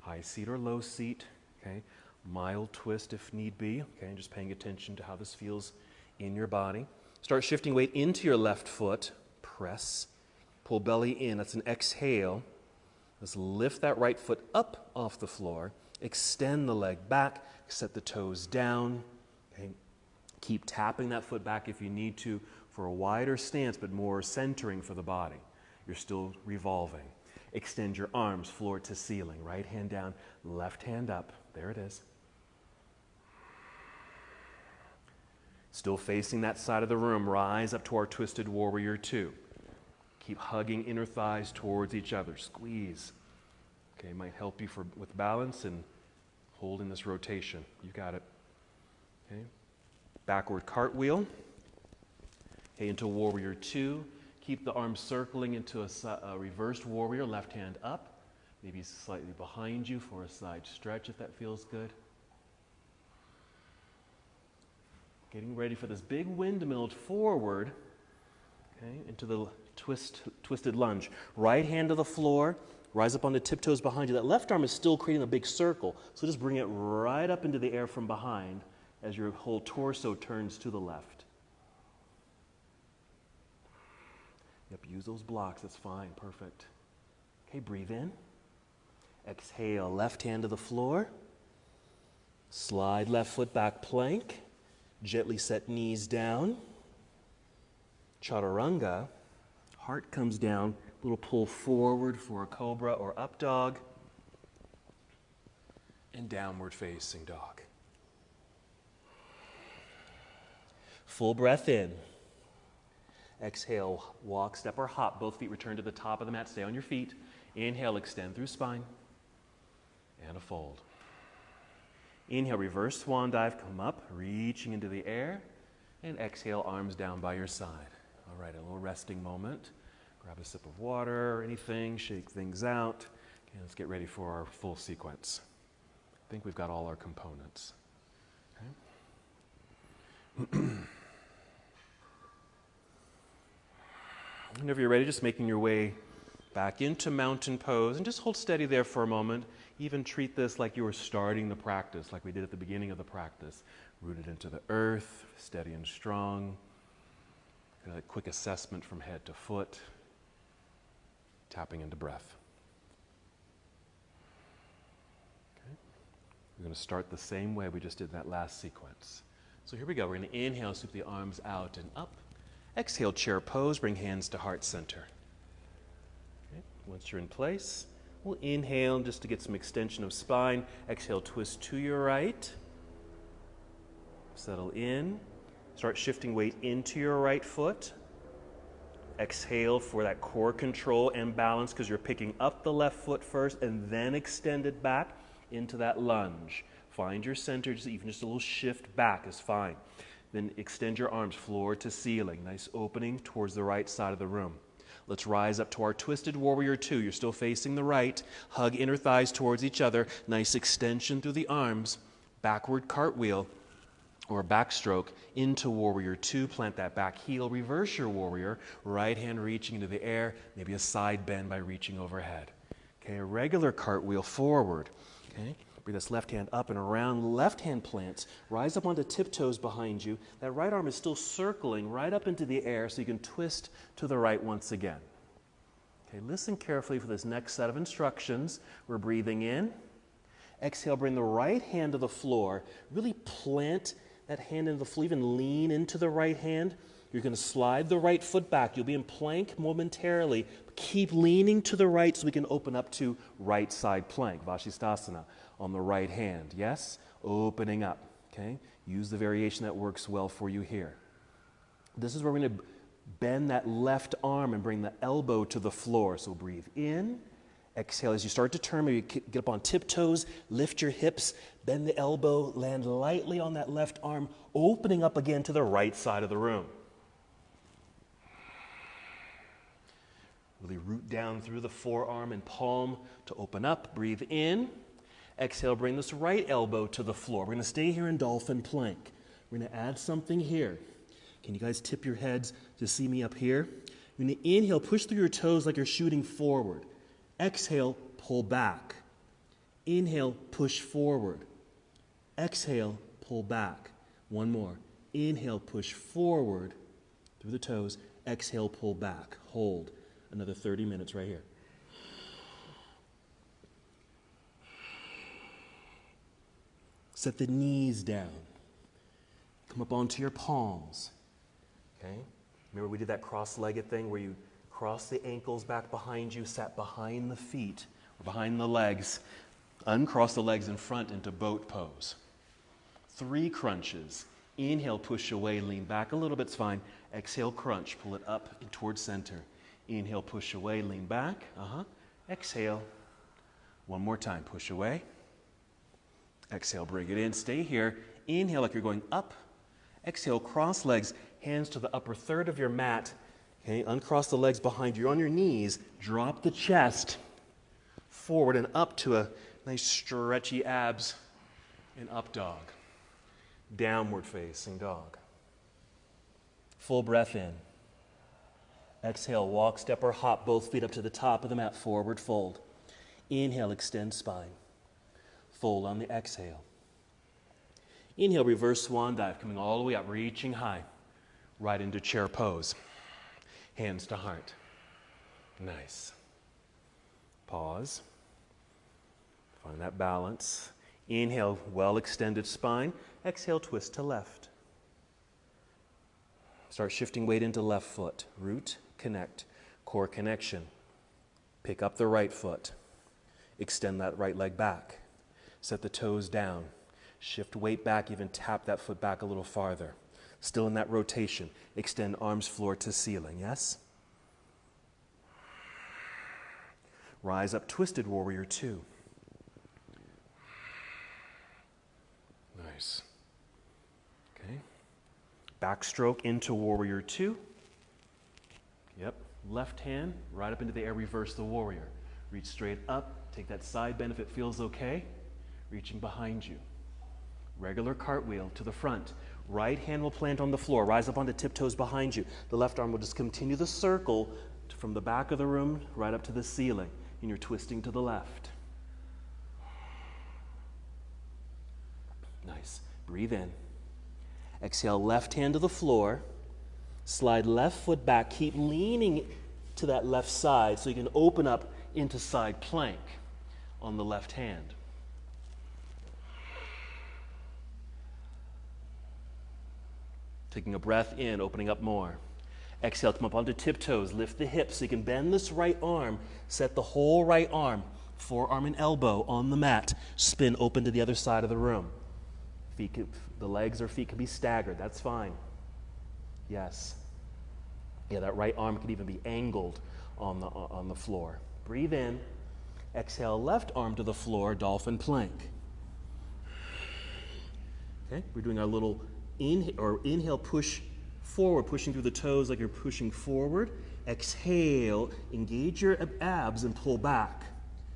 High seat or low seat. Okay, mild twist if need be. Okay, and just paying attention to how this feels in your body. Start shifting weight into your left foot. Press. Pull belly in. That's an exhale. Let's lift that right foot up off the floor. Extend the leg back. Set the toes down. Okay. Keep tapping that foot back if you need to for a wider stance, but more centering for the body. You're still revolving. Extend your arms floor to ceiling. Right hand down, left hand up. There it is. Still facing that side of the room, rise up to our twisted warrior two. Keep hugging inner thighs towards each other. Squeeze. Okay, might help you with balance and holding this rotation. You got it. Okay. Backward cartwheel. Okay, into warrior two. Keep the arms circling into a reversed warrior, left hand up. Maybe slightly behind you for a side stretch if that feels good. Getting ready for this big windmill forward, okay, into the twisted lunge. Right hand to the floor, rise up on the tiptoes behind you. That left arm is still creating a big circle, so just bring it right up into the air from behind as your whole torso turns to the left. Yep, use those blocks, that's fine, perfect. Okay, breathe in. Exhale, left hand to the floor. Slide left foot back plank. Gently set knees down. Chaturanga. Heart comes down. Little pull forward for a cobra or up dog. And downward facing dog. Full breath in. Exhale, walk, step, or hop. Both feet return to the top of the mat. Stay on your feet. Inhale, extend through spine. And a fold. Inhale, reverse swan dive. Come up, reaching into the air. And exhale, arms down by your side. All right, a little resting moment. Grab a sip of water or anything. Shake things out. Okay, let's get ready for our full sequence. I think we've got all our components. Okay. Whenever you're ready, just making your way back into mountain pose and just hold steady there for a moment. Even treat this like you were starting the practice, like we did at the beginning of the practice. Rooted into the earth, steady and strong. A quick assessment from head to foot. Tapping into breath. Okay. We're going to start the same way we just did that last sequence. So here we go. We're going to inhale, sweep the arms out and up. Exhale, chair pose, bring hands to heart center. Okay. Once you're in place, we'll inhale just to get some extension of spine. Exhale, twist to your right. Settle in. Start shifting weight into your right foot. Exhale for that core control and balance because you're picking up the left foot first and then extend it back into that lunge. Find your center, even just a little shift back is fine. Then extend your arms floor to ceiling. Nice opening towards the right side of the room. Let's rise up to our twisted warrior two. You're still facing the right. Hug inner thighs towards each other. Nice extension through the arms. Backward cartwheel or backstroke into warrior two. Plant that back heel. Reverse your warrior. Right hand reaching into the air. Maybe a side bend by reaching overhead. Okay, a regular cartwheel forward. Okay. Bring this left hand up and around. Left hand plants. Rise up onto tiptoes behind you. That right arm is still circling right up into the air so you can twist to the right once again. Okay, listen carefully for this next set of instructions. We're breathing in. Exhale, bring the right hand to the floor. Really plant that hand into the floor. Even lean into the right hand. You're going to slide the right foot back. You'll be in plank momentarily. Keep leaning to the right so we can open up to right side plank, Vashisthasana, on the right hand. Yes? Opening up. Okay? Use the variation that works well for you here. This is where we're going to bend that left arm and bring the elbow to the floor. So breathe in. Exhale. As you start to turn, maybe get up on tiptoes, lift your hips, bend the elbow, land lightly on that left arm, opening up again to the right side of the room. Really root down through the forearm and palm to open up. Breathe in. Exhale, bring this right elbow to the floor. We're going to stay here in dolphin plank. We're going to add something here. Can you guys tip your heads to see me up here? You're going to inhale, push through your toes like you're shooting forward. Exhale, pull back. Inhale, push forward. Exhale, pull back. One more. Inhale, push forward through the toes. Exhale, pull back. Hold. Another 30 minutes right here. Set the knees down. Come up onto your palms. Okay? Remember we did that cross-legged thing where you cross the ankles back behind you, sat behind the feet, or behind the legs. Uncross the legs in front into boat pose. 3 crunches. Inhale, push away, lean back a little bit, it's fine. Exhale, crunch, pull it up and towards center. Inhale, push away, lean back. Exhale. One more time, push away. Exhale, bring it in, stay here. Inhale like you're going up. Exhale, cross legs, hands to the upper third of your mat. Okay, uncross the legs behind you. You're on your knees. Drop the chest forward and up to a nice stretchy abs in up dog. Downward facing dog. Full breath in. Exhale, walk, step, or hop, both feet up to the top of the mat, forward fold. Inhale, extend spine. Fold on the exhale. Inhale, reverse swan dive, coming all the way up, reaching high, right into chair pose. Hands to heart. Nice. Pause. Find that balance. Inhale, well-extended spine. Exhale, twist to left. Start shifting weight into left foot. Root, connect, core connection. Pick up the right foot. Extend that right leg back. Set the toes down. Shift weight back, even tap that foot back a little farther. Still in that rotation. Extend arms floor to ceiling, yes? Rise up, twisted warrior two. Nice. Okay. Backstroke into warrior two. Yep. Left hand, right up into the air, reverse the warrior. Reach straight up, take that side bend if it feels okay. Reaching behind you. Regular cartwheel to the front. Right hand will plant on the floor, rise up onto tiptoes behind you. The left arm will just continue the circle from the back of the room right up to the ceiling. And you're twisting to the left. Nice. Breathe in. Exhale, left hand to the floor. Slide left foot back. Keep leaning to that left side so you can open up into side plank on the left hand. Taking a breath in, opening up more. Exhale, come up onto tiptoes. Lift the hips so you can bend this right arm. Set the whole right arm, forearm and elbow on the mat. Spin open to the other side of the room. The legs or feet can be staggered. That's fine. Yes. Yeah, that right arm can even be angled on the floor. Breathe in. Exhale, left arm to the floor, dolphin plank. Okay, we're doing our little inhale, push forward, pushing through the toes like you're pushing forward. Exhale, engage your abs and pull back.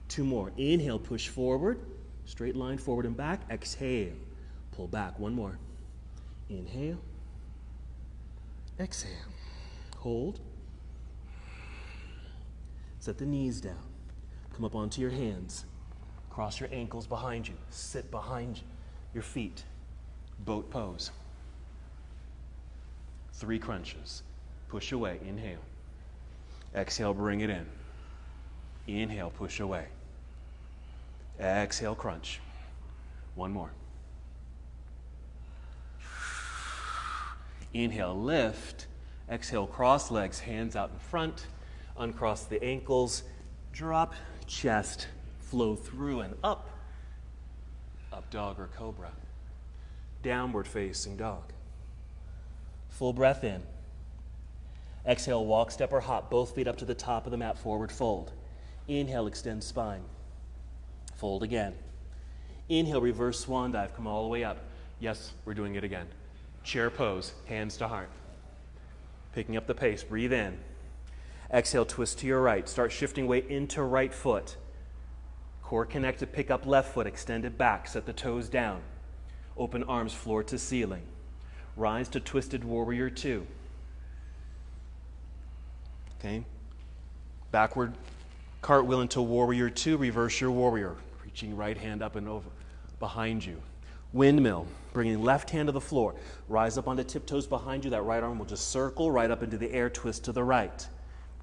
Two more. Inhale, push forward, straight line forward and back. Exhale, pull back. One more. Inhale, exhale, hold. Set the knees down. Come up onto your hands. Cross your ankles behind you. Sit behind your feet. Boat pose. 3 crunches. Push away. Inhale. Exhale, bring it in. Inhale, push away. Exhale, crunch. One more. Inhale, lift. Exhale, cross legs, hands out in front. Uncross the ankles. Drop, chest, flow through and up. Up dog or cobra. Downward facing dog. Full breath in. Exhale, walk, step, or hop. Both feet up to the top of the mat, forward fold. Inhale, extend spine. Fold again. Inhale, reverse swan dive. Come all the way up. Yes, we're doing it again. Chair pose, hands to heart. Picking up the pace, breathe in. Exhale, twist to your right. Start shifting weight into right foot. Core connected, pick up left foot, extend it back, set the toes down. Open arms, floor to ceiling. Rise to twisted warrior two. Okay. Backward cartwheel into warrior two, reverse your warrior. Reaching right hand up and over behind you. Windmill, bringing left hand to the floor. Rise up onto tiptoes behind you. That right arm will just circle right up into the air, twist to the right.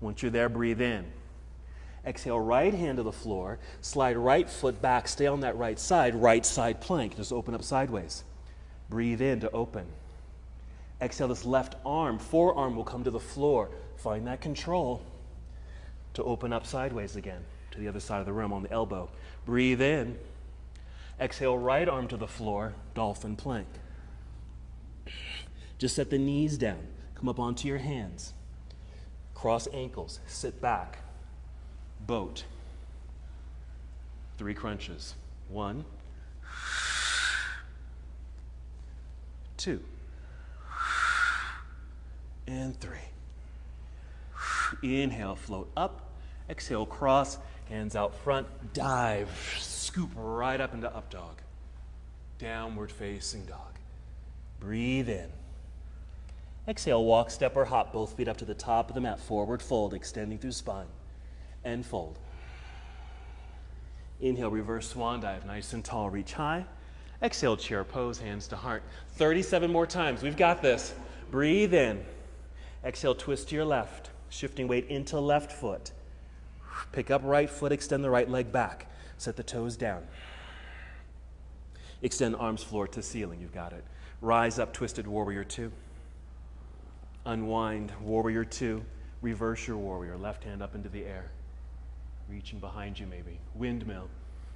Once you're there, breathe in. Exhale, right hand to the floor. Slide right foot back, stay on that right side plank. Just open up sideways. Breathe in to open. Exhale, this left arm, forearm will come to the floor. Find that control to open up sideways again to the other side of the room on the elbow. Breathe in. Exhale, right arm to the floor, dolphin plank. Just set the knees down. Come up onto your hands. Cross ankles, sit back. Boat. 3 crunches. 1, 2, and 3. Inhale, float up. Exhale, cross, hands out front, dive, scoop right up into up dog. Downward facing dog. Breathe in. Exhale, walk, step, or hop, both feet up to the top of the mat, forward fold, extending through spine, and fold. Inhale, reverse swan dive, nice and tall, reach high. Exhale, chair pose, hands to heart. 37 more times, we've got this. Breathe in. Exhale, twist to your left, shifting weight into left foot. Pick up right foot, extend the right leg back. Set the toes down. Extend arms floor to ceiling. You've got it. Rise up, twisted warrior two. Unwind, warrior two. Reverse your warrior. Left hand up into the air. Reaching behind you maybe. Windmill.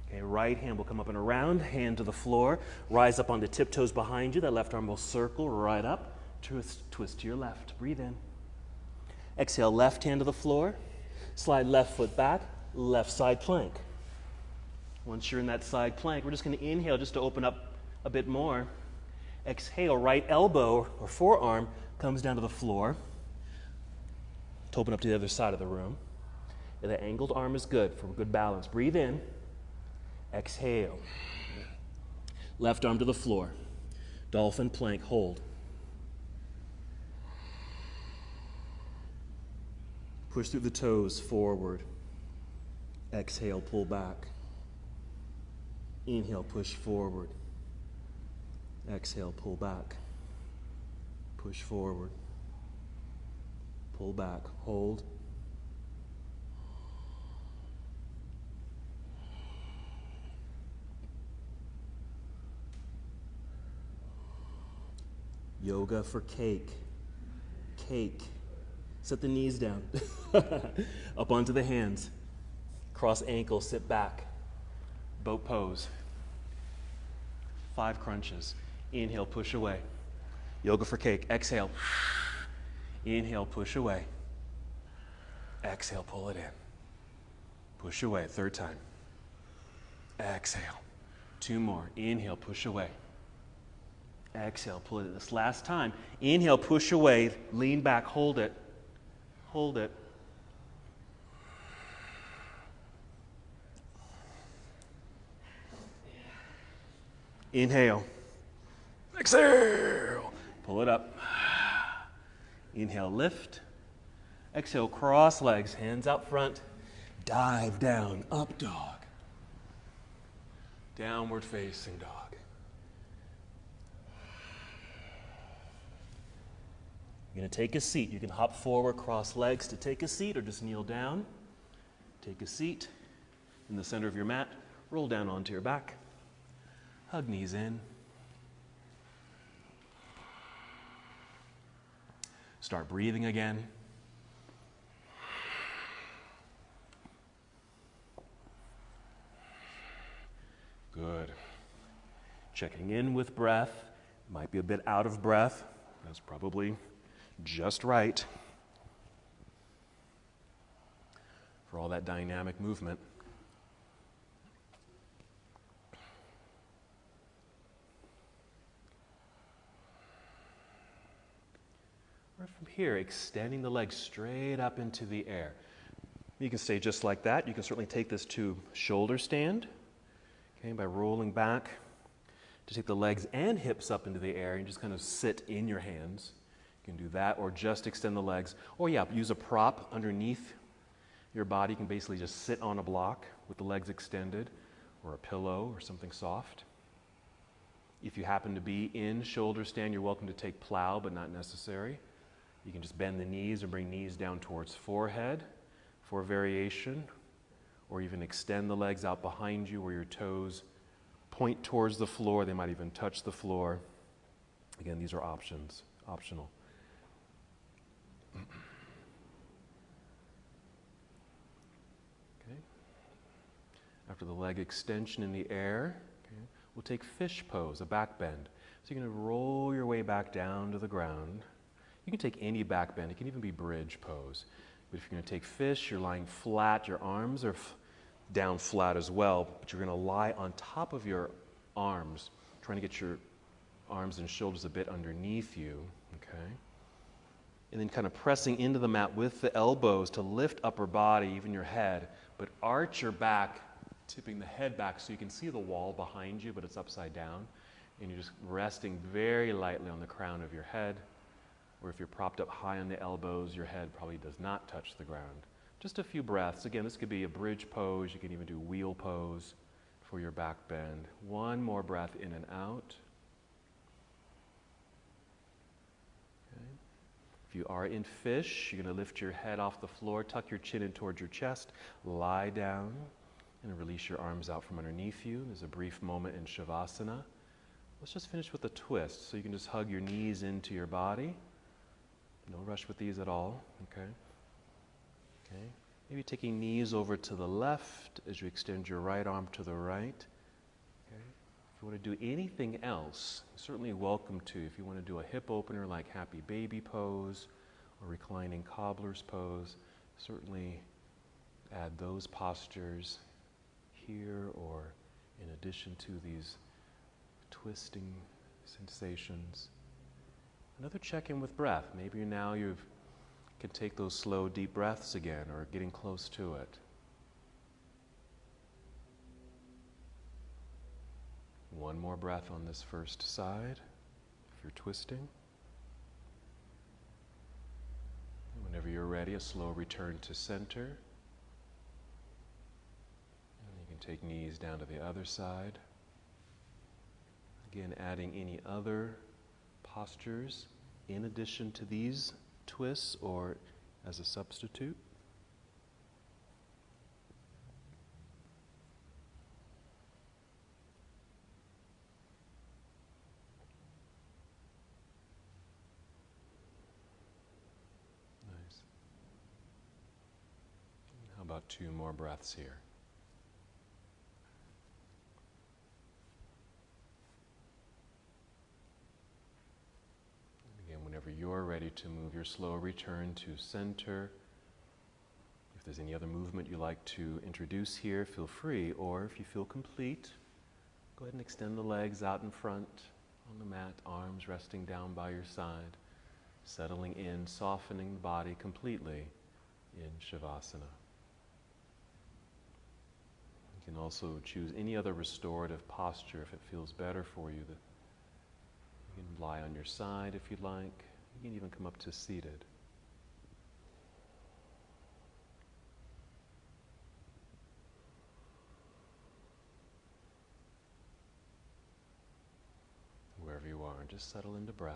Okay, right hand will come up and around, hand to the floor. Rise up onto tiptoes behind you. That left arm will circle right up. Twist to your left. Breathe in. Exhale, left hand to the floor. Slide left foot back. Left side plank. Once you're in that side plank, we're just going to inhale just to open up a bit more. Exhale, right elbow or forearm comes down to the floor to open up to the other side of the room. And the angled arm is good for good balance. Breathe in. Exhale. Left arm to the floor. Dolphin plank, hold. Push through the toes, forward. Exhale, pull back. Inhale, push forward. Exhale, pull back. Push forward. Pull back, hold. Yoga for cake. Cake. Set the knees down. Up onto the hands. Cross ankles, sit back. Boat pose. 5 crunches. Inhale, push away. Yoga for cake. Exhale. Inhale, push away. Exhale, pull it in. Push away. 3rd time. Exhale. 2 more. Inhale, push away. Exhale, pull it in. This last time. Inhale, push away. Lean back, hold it. Hold it. Inhale. Exhale. Pull it up. Inhale, lift. Exhale, cross legs, hands out front. Dive down, up dog. Downward facing dog. You're going to take a seat. You can hop forward, cross legs to take a seat, or just kneel down. Take a seat in the center of your mat. Roll down onto your back. Hug knees in. Start breathing again. Good. Checking in with breath. Might be a bit out of breath. That's probably just right for all that dynamic movement. From here, extending the legs straight up into the air. You can stay just like that. You can certainly take this to shoulder stand, okay, by rolling back to take the legs and hips up into the air and just kind of sit in your hands. You can do that, or just extend the legs. Or yeah, use a prop underneath your body. You can basically just sit on a block with the legs extended, or a pillow or something soft. If you happen to be in shoulder stand, you're welcome to take plow, but not necessary. You can just bend the knees or bring knees down towards forehead for variation, or even extend the legs out behind you where your toes point towards the floor. They might even touch the floor. Again, these are optional. Okay. After the leg extension in the air, okay, we'll take fish pose, a back bend. So you're going to roll your way back down to the ground. You can take any back bend. It can even be bridge pose. But if you're going to take fish, you're lying flat. Your arms are down flat as well, but you're going to lie on top of your arms, trying to get your arms and shoulders a bit underneath you, okay? And then kind of pressing into the mat with the elbows to lift upper body, even your head, but arch your back, tipping the head back so you can see the wall behind you, but it's upside down. And you're just resting very lightly on the crown of your head. Or if you're propped up high on the elbows, your head probably does not touch the ground. Just a few breaths. Again, this could be a bridge pose. You can even do wheel pose for your back bend. One more breath in and out. Okay. If you are in fish, you're going to lift your head off the floor, tuck your chin in towards your chest, lie down, And release your arms out from underneath you. There's a brief moment in Shavasana. Let's just finish with a twist. So you can just hug your knees into your body. No rush with these at all, okay? Okay. Maybe taking knees over to the left as you extend your right arm to the right. Okay. If you want to do anything else, you're certainly welcome to. If you want to do a hip opener like happy baby pose or reclining cobbler's pose, certainly add those postures here or in addition to these twisting sensations. Another check-in with breath. Maybe now you can take those slow, deep breaths again or getting close to it. One more breath on this first side if you're twisting. Whenever you're ready, a slow return to center. And you can take knees down to the other side. Again, adding any other postures in addition to these twists or as a substitute. Nice. How about 2 more breaths here? Whenever you're ready to move your slow return to center. If there's any other movement you like to introduce here, feel free. Or if you feel complete, go ahead and extend the legs out in front on the mat, arms resting down by your side, settling in, softening the body completely in Shavasana. You can also choose any other restorative posture if it feels better for you. You can lie on your side if you'd like. You can even come up to seated. Wherever you are, just settle into breath.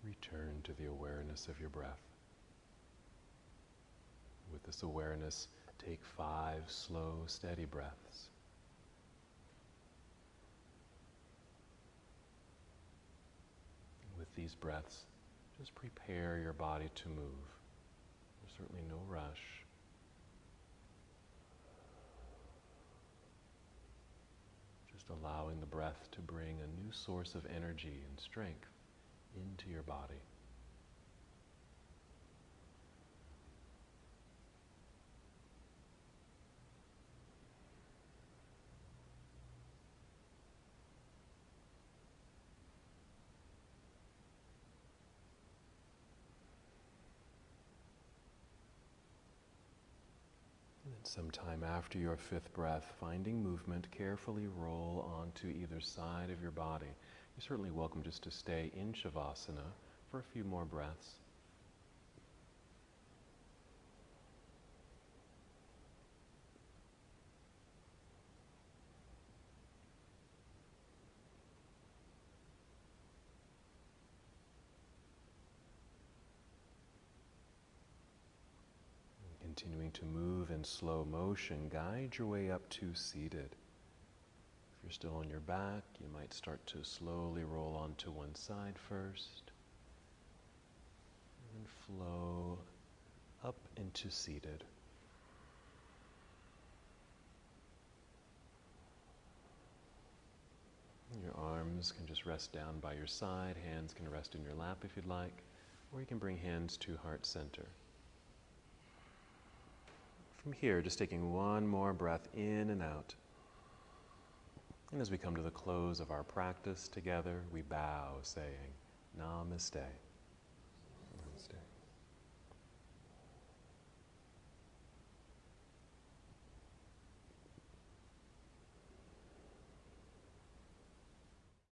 Return to the awareness of your breath. With this awareness, take 5 slow, steady breaths. With these breaths, just prepare your body to move. There's certainly no rush. Just allowing the breath to bring a new source of energy and strength into your body. And then sometime after your 5th breath, finding movement, carefully roll onto either side of your body. You're certainly welcome just to stay in Shavasana for a few more breaths. Continuing to move in slow motion, guide your way up to seated. If you're still on your back, you might start to slowly roll onto one side first, and flow up into seated. Your arms can just rest down by your side, hands can rest in your lap if you'd like, or you can bring hands to heart center. From here, just taking one more breath in and out. And as we come to the close of our practice together, we bow, saying, Namaste.